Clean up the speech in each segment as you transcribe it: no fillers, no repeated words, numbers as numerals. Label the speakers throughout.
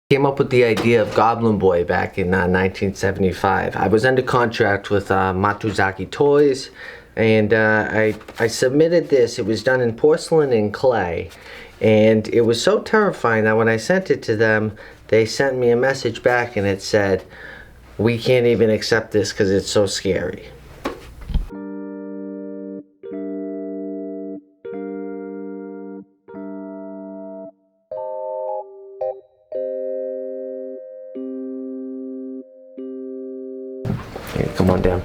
Speaker 1: Came up with the idea of Goblin Boy back in 1975. I was under contract with Matuzaki Toys, and I submitted this. It was done in porcelain and clay, and it was so terrifying that when I sent it to them, they sent me a message back and it said, "We can't even accept this because it's so scary." Here, come on down.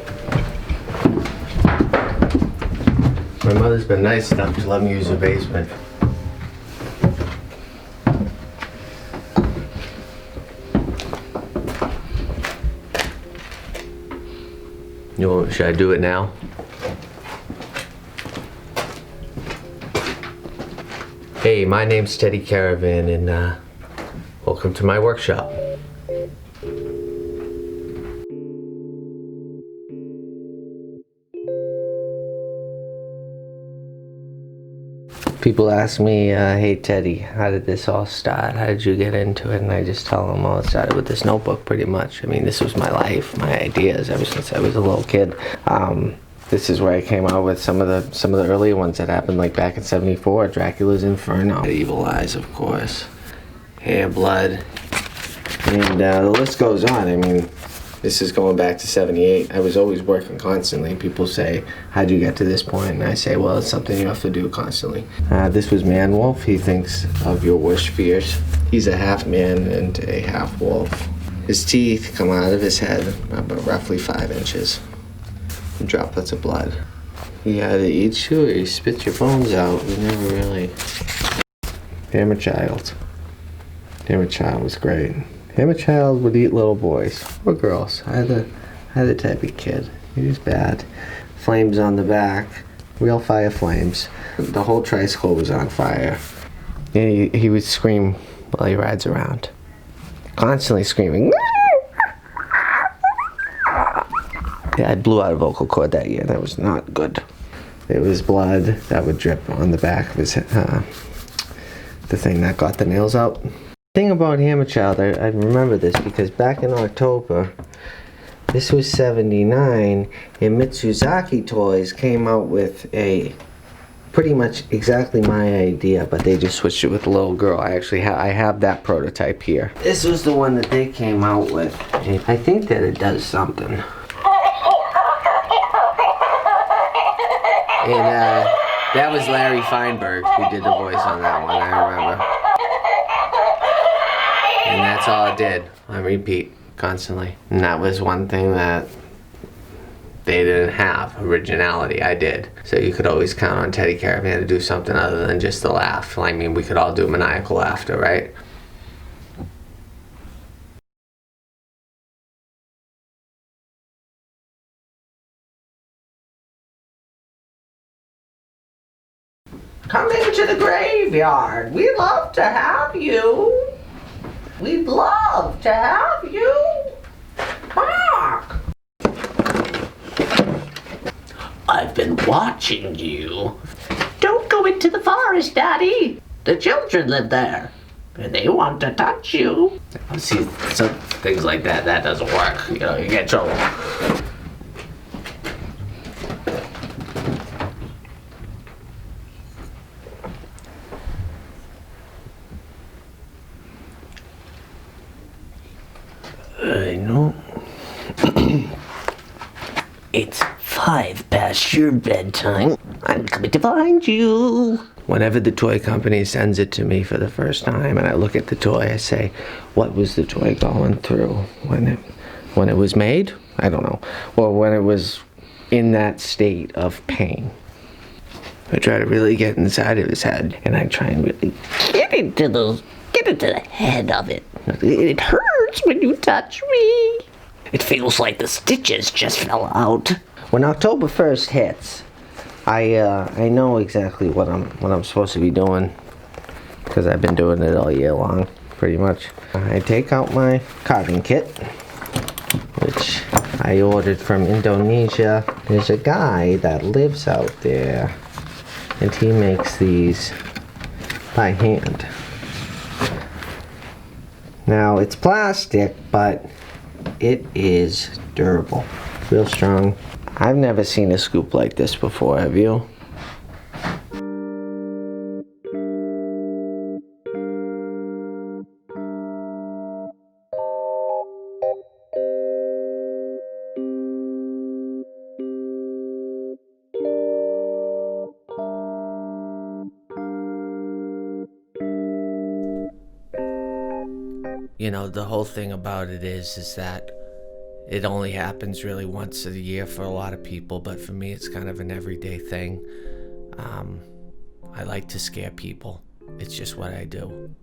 Speaker 1: My mother's been nice enough to let me use the basement. Should I do it now? Hey, my name's Teddy Caravan, and welcome to my workshop. People ask me, hey Teddy, how did this all start? How did you get into it? And I just tell them, well, it started with this notebook pretty much. I mean, this was my life, my ideas ever since I was a little kid. This is where I came out with some of the earlier ones that happened, like back in '74, Dracula's Inferno. Evil Eyes, of course. Hair, Blood. And the list goes on. I mean, this is going back to '78. I was always working constantly. People say, how'd you get to this point? And I say, well, it's something you have to do constantly. This was Man Wolf. He thinks of your worst fears. He's a half man and a half wolf. His teeth come out of his head about roughly 5 inches. Droplets of blood. He either eats you or he spits your bones out. We never really... Hammer Child. Hammer Child was great. Hammer Child would eat little boys or girls. Either type of kid. He was bad. Flames on the back. Real fire flames. The whole tricycle was on fire. And he would scream while he rides around. Constantly screaming. Yeah, I blew out a vocal cord that year. That was not good. It was blood that would drip on the back of his the thing that got the nails out. The thing about Hammer Child, I remember this because back in October, this was '79, and Zaccardi Toys came out with a pretty much exactly my idea, but they just switched it with a little girl. I have that prototype here. This was the one that they came out with. And I think that it does something. And that was Larry Feinberg who did the voice on that one, I remember. And that's all it did, on repeat, constantly. And that was one thing that they didn't have, originality. I did. So you could always count on Teddy Caravan to do something other than just the laugh. I mean, we could all do maniacal laughter, right? Come into the graveyard. We'd love to have you. We'd love to have you. Bark. I've been watching you. Don't go into the forest, Daddy. The children live there, and they want to touch you. See, some things like that doesn't work. You know, you get in trouble. I know. It's 5 past your bedtime. I'm coming to find you. Whenever the toy company sends it to me for the first time and I look at the toy, I say, what was the toy going through when it was made? I don't know. Or when it was in that state of pain. I try to really get inside of his head, and I try and really get into the head of it. It hurts when you touch me. It feels like the stitches just fell out. When October 1st hits, I know exactly what I'm supposed to be doing, because I've been doing it all year long, pretty much. I take out my carving kit, which I ordered from Indonesia. There's a guy that lives out there, and he makes these by hand. Now, it's plastic, but it is durable. Real strong. I've never seen a scoop like this before, have you? You know, the whole thing about it is that it only happens really once a year for a lot of people, but for me it's kind of an everyday thing. I like to scare people. It's just what I do.